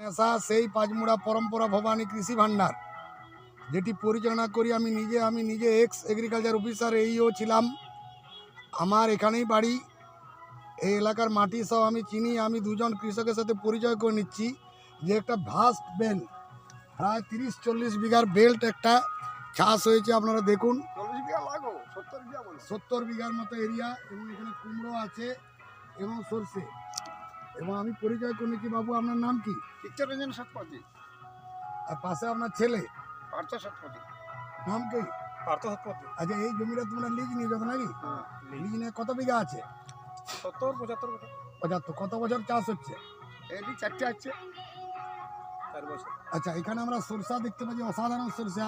নেশা সেই পাঁচমুড়া পরম্পরা ভবানী কৃষি ভাণ্ডার, যেটি পরিচালনা করি আমি নিজে এক্স এগ্রিকালচার অফিসার এইও ছিলাম। আমার এখানেই বাড়ি, এই এলাকার মাটি সব আমি চিনি। আমি দুজন কৃষকের সাথে পরিচয় করে নিচ্ছি যে একটা ভাস্ট বেল্ট, প্রায় 30-40 বিঘার বেল্ট একটা চাষ হয়েছে। আপনারা দেখুন, 70 বিঘার মতো এরিয়া, এবং এখানে কুমড়ো আছে এবং সর্ষে। এবং আমি পরিচয় করে নিচ্ছি। বাবু, আপনার নাম কি? চিত্তরঞ্জন শতপথী। আর পাশে আপনার ছেলে পার্থ শতপথী। নাম কি? পার্থ শতপথী। আচ্ছা, এই জমিটা তোমরা লিজ নিয়েছো তো নাকি? লিজ নিয়ে কত বিঘা আছে? 70-75। কত বছর চাষ হচ্ছে? এটি 4টে আছে, 4 বছর। আচ্ছা, এখানে আমরা সরষা দেখতে পাচ্ছি, অসাধারণ সরষা,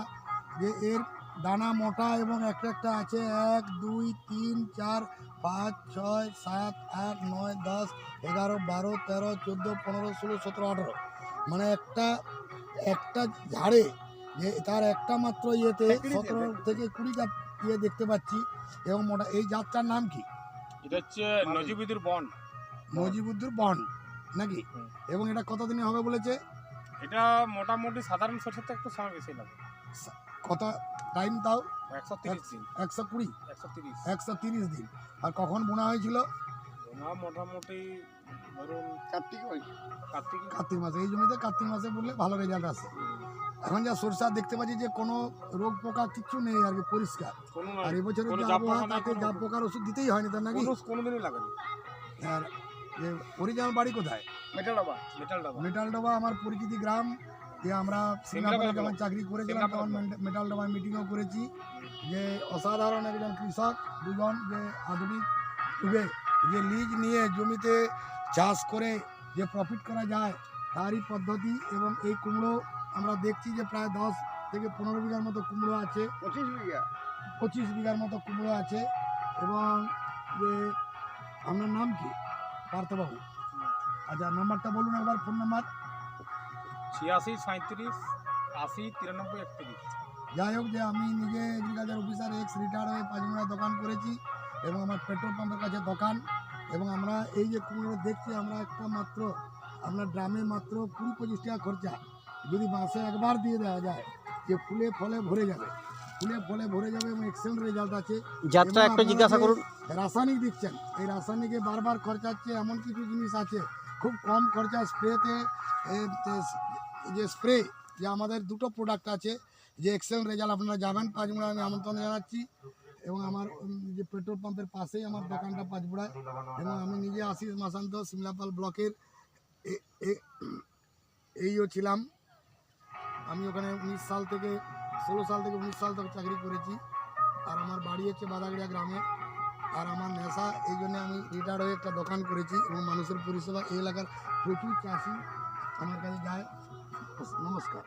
যে এর দানা মোটা এবং একটা একটা আছে 1, 2, 3, 4, 5, 6, 7, 8, 9, 10, 11, 12, 13, 14, 15, 16, 17, 18, মানে একটা ঝাড়ে যে তার একটা মাত্র ইয়েতে 17 থেকে 20টা ইয়ে দেখতে পাচ্ছি। এবং মোটা এই জাতটার নাম কি? এটা হচ্ছে নজিবুদ্দিন বন্ড। নজিবুদ্দিন বন্ড নাকি? এবং এটা কতদিনে হবে বলেছে? এটা মোটামুটি সাধারণ সরষের থেকে একটু সময় বেশি লাগে। কত টাইম তাও? 130 দিন। 120, 130। 130 দিন। আর কখন বোনা হয়েছিল? মোটামুটি ধরুন কার্তিক মাসে। এই জমিতে কার্তিক মাসে বললে ভালো রেজাল্ট আসে। এখন যা সরষা দেখতে পাচ্ছি যে কোনো রোগ পোকা কিচ্ছু নেই আর কি, পরিষ্কার। আর এবছরের যে আবহাওয়া, তাতে জাপ পোকার ওষুধ দিতেই হয়নি তার নাকি? কোনোদিনই লাগেনি। আর যে অরিজিনাল বাড়ি কোথায়? মেটালডোবা আমার পরিচিতি গ্রাম। যে আমরা সিঙ্গাপুরে যখন চাকরি করেছিলাম তখন মেটালডোবায় মিটিংও করেছি। যে অসাধারণ একজন কৃষক, দুজন যে আধুনিক যুগে যে লিজ নিয়ে জমিতে চাষ করে যে প্রফিট করা যায় তারই পদ্ধতি। এবং এই কুমড়ো আমরা দেখছি যে প্রায় 10 থেকে 15 বিঘার মতো কুমড়ো আছে, 25 বিঘার মতো কুমড়ো আছে। এবং যে আপনার নাম কি? পার্থবাবু। আচ্ছা, নাম্বারটা বলুন একবার, ফোন নাম্বার। 86 37 80 93 31। যাই হোক, যে আমি নিজে এগ্রিকালচার অফিসার এক্স রিটায়ার্ড হয়ে পাঁচমুড়া দোকান করেছি, এবং আমার পেট্রোল পাম্পের কাছে দোকান। এবং আমরা এই যে কুমড়ো দেখছি, আমরা একটা মাত্র আপনার ড্রামে মাত্র 20-25 টাকা খরচা, যদি মাসে একবার দিয়ে দেওয়া যায়, যে ফুলে ফলে ভরে যাবে এবং এক্সেলেন্ট রেজাল্ট আছে। যাত্রা একটা জিজ্ঞাসা করুন। রাসায়নিক দিচ্ছেন, এই রাসায়নিকে বারবার খরচা হচ্ছে। এমন কিছু জিনিস আছে খুব কম খরচা স্প্রেতে, যে স্প্রে, যে আমাদের দুটো প্রোডাক্ট আছে, যে এক্সেলেন্ট রেজাল্ট। আপনারা যাবেন পাঁচমুড়া, আমি আমন্ত্রণ জানাচ্ছি। এবং আমার যে পেট্রোল পাম্পের পাশেই আমার দোকানটা পাঁচমুড়ায়। এবং আমি নিজে আশিস মাসান্ত সিমলাপাল ব্লকের এইও ছিলাম। আমি ওখানে 16 সাল থেকে 19 সাল তক চাকরি করেছি। আর আমার বাড়ি হচ্ছে বাদাগড়িয়া গ্রামে। আর আমার নেশা, এই জন্য আমি রিটায়ার্ড হয়ে একটা দোকান করেছি এবং মানুষের পরিষেবা। এই এলাকার প্রচুর চাষি আমার কাছে যায়। নমস্কার।